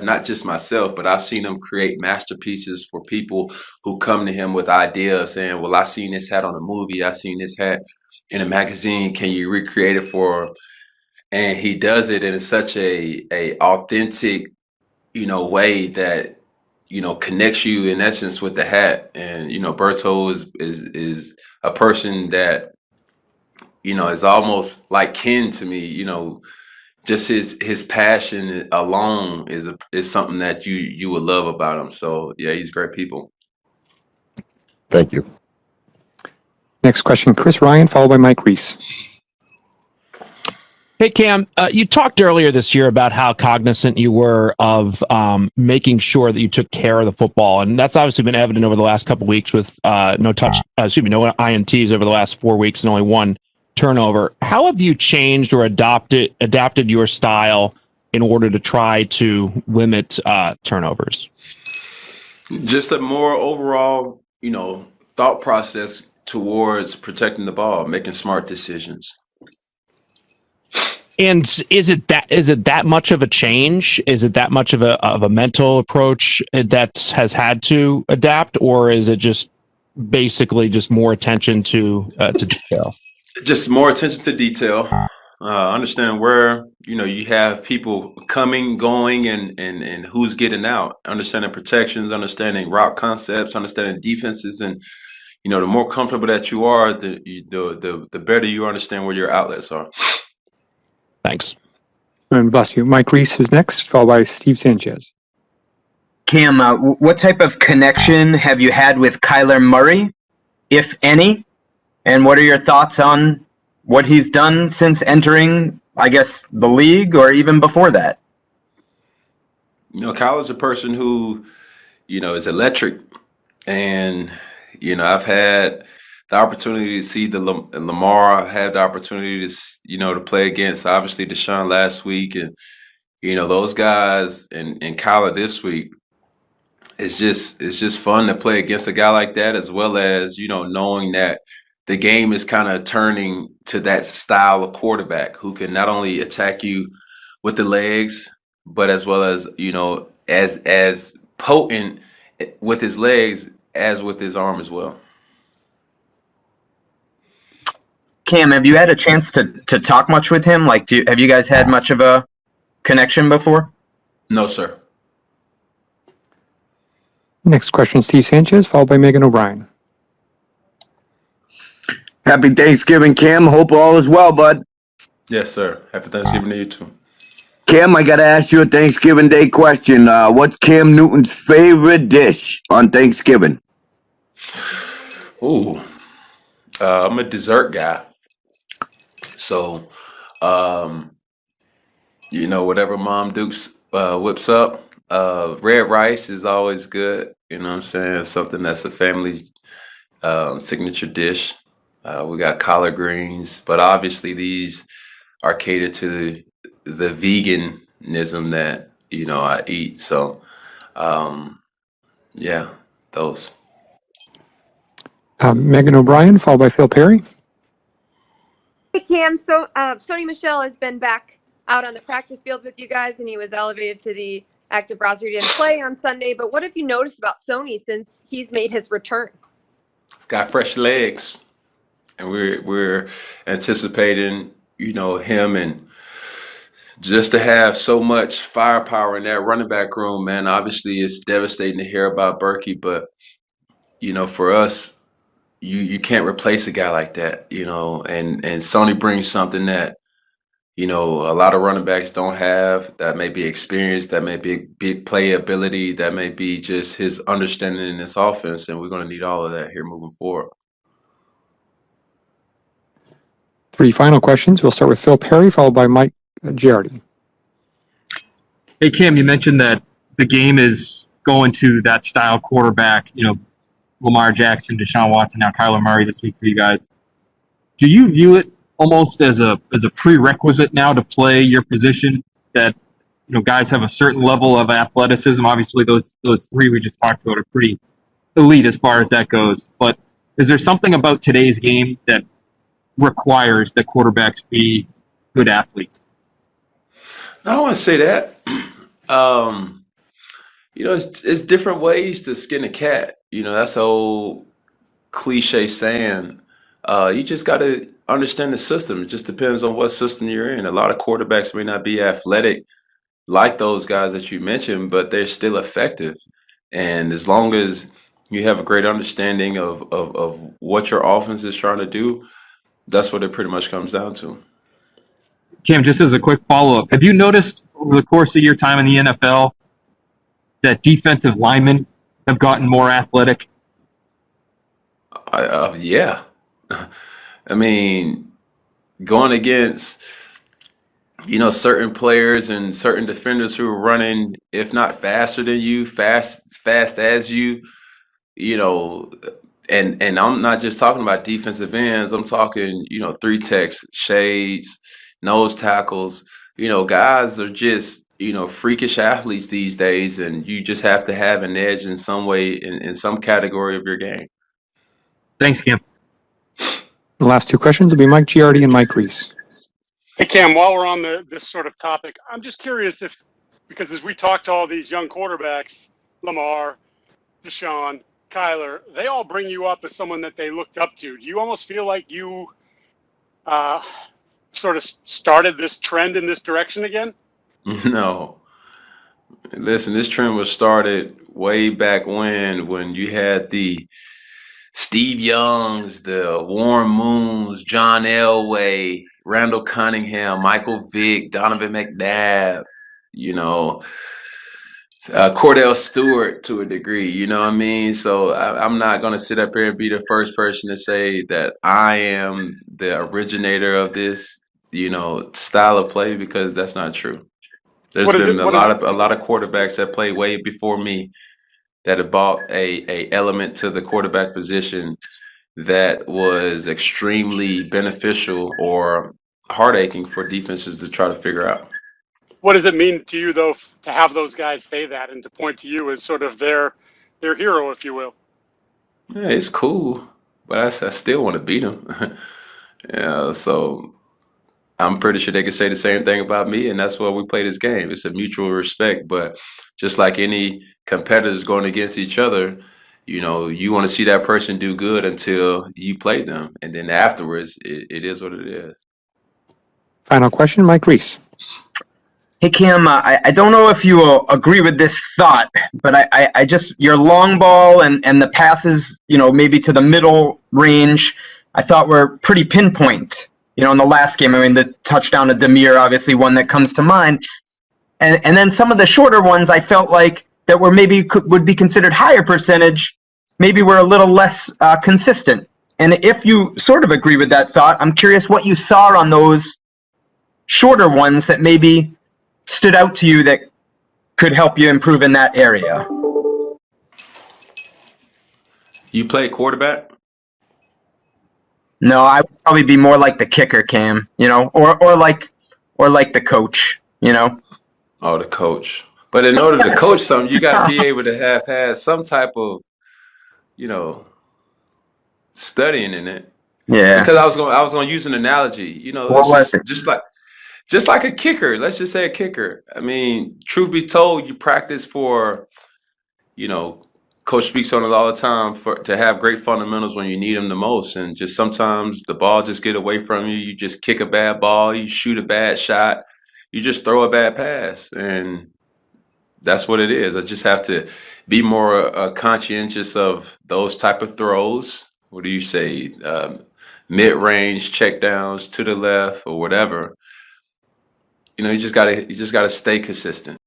not just myself, but I've seen him create masterpieces for people who come to him with ideas saying, well, I seen this hat on a movie. I seen this hat in a magazine. Can you recreate it for, and he does it in such a authentic, way that, connects you in essence with the hat. And, Berto is a person that, is almost like kin to me, just his passion alone is something that you would love about him. So yeah, he's great people. Thank you. Next question, Chris Ryan, followed by Mike Reese. Hey, Cam, you talked earlier this year about how cognizant you were of making sure that you took care of the football. And that's obviously been evident over the last couple of weeks with no INTs over the last 4 weeks and only one turnover. How have you changed or adapted your style in order to try to limit turnovers? Just a more overall, thought process towards protecting the ball, making smart decisions. And is it that much of a change? Is it that much of a mental approach that has had to adapt, or is it just basically just more attention to detail? Just more attention to detail. Understand where you have people coming, going, and who's getting out. Understanding protections, understanding route concepts, understanding defenses, and the more comfortable that you are, the better you understand where your outlets are. Thanks. And bless you. Mike Reese is next, followed by Steve Sanchez. Cam, what type of connection have you had with Kyler Murray, if any? And what are your thoughts on what he's done since entering, I guess, the league or even before that? Kyler's a person who, is electric. And, I've had the opportunity to see Lamar. I had the opportunity to, to play against, obviously, Deshaun last week. And, those guys and Kyler this week, it's just fun to play against a guy like that, as well as, knowing that the game is kind of turning to that style of quarterback who can not only attack you with the legs, but as well as, as potent with his legs as with his arm as well. Cam, have you had a chance to talk much with him? Like, have you guys had much of a connection before? No, sir. Next question, Steve Sanchez, followed by Megan O'Brien. Happy Thanksgiving, Cam. Hope all is well, bud. Yes, sir. Happy Thanksgiving to you too. Cam, I got to ask you a Thanksgiving Day question. What's Cam Newton's favorite dish on Thanksgiving? Ooh, I'm a dessert guy. So, whatever Mom Dukes whips up, red rice is always good. You know what I'm saying? Something that's a family signature dish. We got collard greens, but obviously these are catered to the veganism that, I eat. So, yeah, those. Megan O'Brien, followed by Phil Perry. Hey, Cam. So Sony Michel has been back out on the practice field with you guys, and he was elevated to the active roster. He didn't play on Sunday, but what have you noticed about Sony since he's made his return? He's got fresh legs, and we're anticipating, him, and just to have so much firepower in that running back room, man. Obviously, it's devastating to hear about Berkey, but for us, you can't replace a guy like that, and Sony brings something that, a lot of running backs don't have. That may be experience, that may be big playability, that may be just his understanding in this offense, and we're going to need all of that here moving forward. 3 final questions. We'll start with Phil Perry, followed by Mike Giardi. Hey, Cam, you mentioned that the game is going to that style quarterback, Lamar Jackson, Deshaun Watson, now Kyler Murray this week for you guys. Do you view it almost as a prerequisite now to play your position, that guys have a certain level of athleticism? Obviously, those 3 we just talked about are pretty elite as far as that goes. But is there something about today's game that requires that quarterbacks be good athletes? I don't want to say that. it's different ways to skin a cat. That's the old cliche saying. You just got to understand the system. It just depends on what system you're in. A lot of quarterbacks may not be athletic like those guys that you mentioned, but they're still effective. And as long as you have a great understanding of what your offense is trying to do, that's what it pretty much comes down to. Cam, just as a quick follow-up, have you noticed over the course of your time in the NFL that defensive linemen have gotten more athletic? Yeah. I mean, going against certain players and certain defenders who are running, if not faster than you, fast as you, you know, and I'm not just talking about defensive ends. I'm talking, three techs, shades, nose tackles. Guys are just, freakish athletes these days, and you just have to have an edge in some way in some category of your game. Thanks, Cam. The last two questions will be Mike Giardi and Mike Reese. Hey, Cam, while we're on this sort of topic, I'm just curious because as we talk to all these young quarterbacks, Lamar, Deshaun, Kyler, they all bring you up as someone that they looked up to. Do you almost feel like you sort of started this trend in this direction again? No. Listen, this trend was started way back when you had the Steve Youngs, the Warren Moons, John Elway, Randall Cunningham, Michael Vick, Donovan McNabb, Cordell Stewart to a degree, you know what I mean? So I'm not going to sit up here and be the first person to say that I am the originator of this, style of play, because that's not true. There's been a lot of quarterbacks that played way before me that have brought a element to the quarterback position that was extremely beneficial or heart-aching for defenses to try to figure out. What does it mean to you, though, to have those guys say that and to point to you as sort of their hero, if you will? Yeah, it's cool, but I still want to beat them. Yeah, so I'm pretty sure they could say the same thing about me, and that's why we play this game. It's a mutual respect, but just like any competitors going against each other, you want to see that person do good until you play them, and then afterwards, it is what it is. Final question, Mike Reese. Hey, Cam, I don't know if you will agree with this thought, but I just, your long ball and the passes, maybe to the middle range, I thought were pretty pinpoint. In the last game, I mean, the touchdown to Demir, obviously one that comes to mind. And then some of the shorter ones I felt like that were would be considered higher percentage, maybe were a little less consistent. And if you sort of agree with that thought, I'm curious what you saw on those shorter ones that maybe stood out to you that could help you improve in that area. You play quarterback? No, I would probably be more like the kicker, Cam, or like the coach, Oh, the coach. But in order to coach something, you got to be able to have had some type of, studying in it. Yeah. Because I was going to use an analogy. Just like a kicker. Let's just say a kicker. I mean, truth be told, you practice for, Coach speaks on it all the time, to have great fundamentals when you need them the most. And just sometimes the ball just get away from you. You just kick a bad ball. You shoot a bad shot. You just throw a bad pass. And that's what it is. I just have to be more conscientious of those type of throws. What do you say? Mid-range checkdowns to the left or whatever. You just gotta stay consistent.